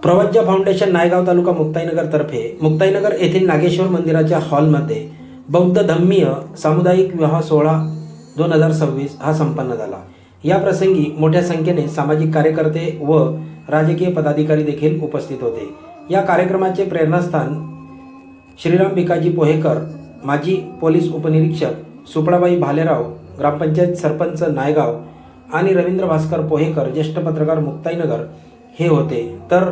प्रवज्जा foundation Naigaon तालुका मुक्ताईनगरतर्फे मुक्ताईनगर येथील नागेश्वर मंदिराच्या हॉलमध्ये बौद्ध धम्मीय सामुदायिक विवाह सोहळा 2026 हा संपन्न झाला। या प्रसंगी मोठ्या संख्येने सामाजिक कार्यकर्ते व राजकीय पदाधिकारी देखील उपस्थित होते। या कार्यक्रमाचे प्रेरणास्थान श्रीराम भिकाजी पोहेकर, माजी पोलीस उपनिरीक्षक सुपडाबाई भालेराव, ग्रामपंचायत सरपंच नायगाव आणि रवींद्र भास्कर पोहेकर, ज्येष्ठ पत्रकार मुक्ताईनगर हे होते। तर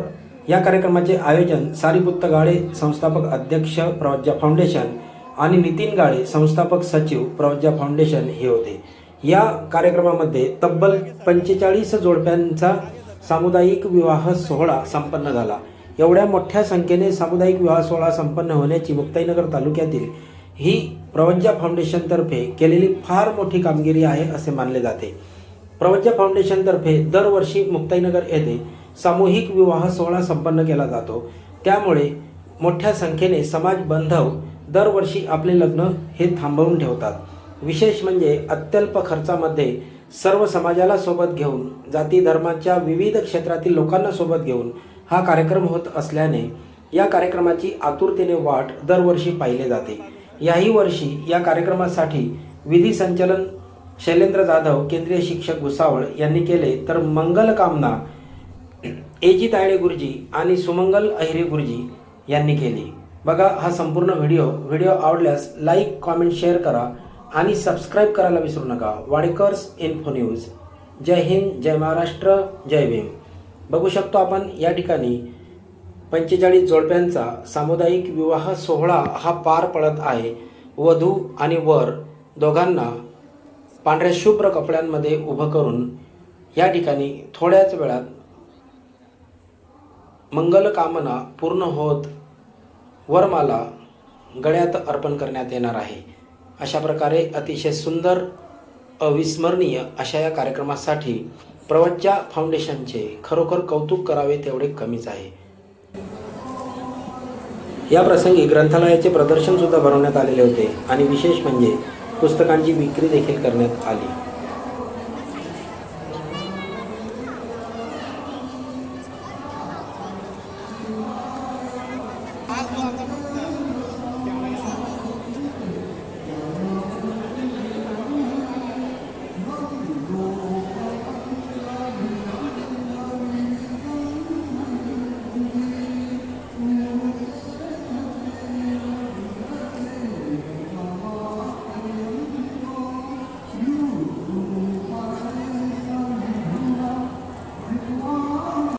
या कार्यक्रमाचे आयोजन सारीपुत्त गाळे, संस्थापक अध्यक्ष प्रवज्जा फाउंडेशन आणि नितीन गाळे, संस्थापक सचिव प्रवज्जा फाउंडेशन हे होते। या कार्यक्रमामध्ये तब्बल 45 जोडप्यांचा सामुदायिक विवाह सोहळा संपन्न झाला। एवढ्या मोठ्या संख्येने सामुदायिक विवाह सोहळा संपन्न होण्याची मुक्ताईनगर तालुक्यातील ही प्रवज्जा फाउंडेशनतर्फे केलेली फार मोठी कामगिरी आहे असे मानले जाते। प्रवज्जा फाउंडेशनतर्फे दरवर्षी मुक्ताईनगर येथे सामूहिक विवाह सोहळा संपन्न केला जातो। त्यामुळे मोठ्या संख्येने समाज बांधव दरवर्षी आपले लग्न हे थांबवून ठेवतात। विशेष म्हणजे अत्यल्प खर्चामध्ये सर्व समाजाला सोबत घेऊन, जाती धर्माच्या विविध क्षेत्रातील लोकांना सोबत घेऊन हा कार्यक्रम होत असल्याने या कार्यक्रमाची आतुरतेने वाट दरवर्षी पाहिले जाते। याही वर्षी या कार्यक्रमासाठी विधी संचलन शैलेंद्र जाधव, केंद्रीय शिक्षक भुसावळ यांनी केले, तर मंगल कामना एजी तायडे गुरुजी आणि सुमंगल अहिरे गुरुजी यांनी केली। बघा हा संपूर्ण व्हिडिओ आवडल्यास लाईक, कॉमेंट, शेअर करा आणि सबस्क्राईब करायला विसरू नका। Wadekar's info news. जय हिंद, जय महाराष्ट्र, जय भीम। बघू शकतो आपण या ठिकाणी 45 जोडप्यांचा सामुदायिक विवाह सोहळा हा पार पडत आहे। वधू आणि वर दोघांना पांढऱ्या शुभ्र कपड्यांमध्ये उभं करून या ठिकाणी थोड्याच वेळात मंगल कामना पूर्ण होत वरमाला गळ्यात अर्पण करण्यात येणार आहे। अशा प्रकारे अतिशय सुंदर, अविस्मरणीय अशा या कार्यक्रमासाठी प्रवज्जा फाउंडेशनचे खरोखर कौतुक करावे तेवढे कमीच आहे। या प्रसंगी ग्रंथालयाचे प्रदर्शन सुद्धा भरवण्यात आलेले होते आणि विशेष म्हणजे पुस्तकांची विक्री देखील करण्यात आली।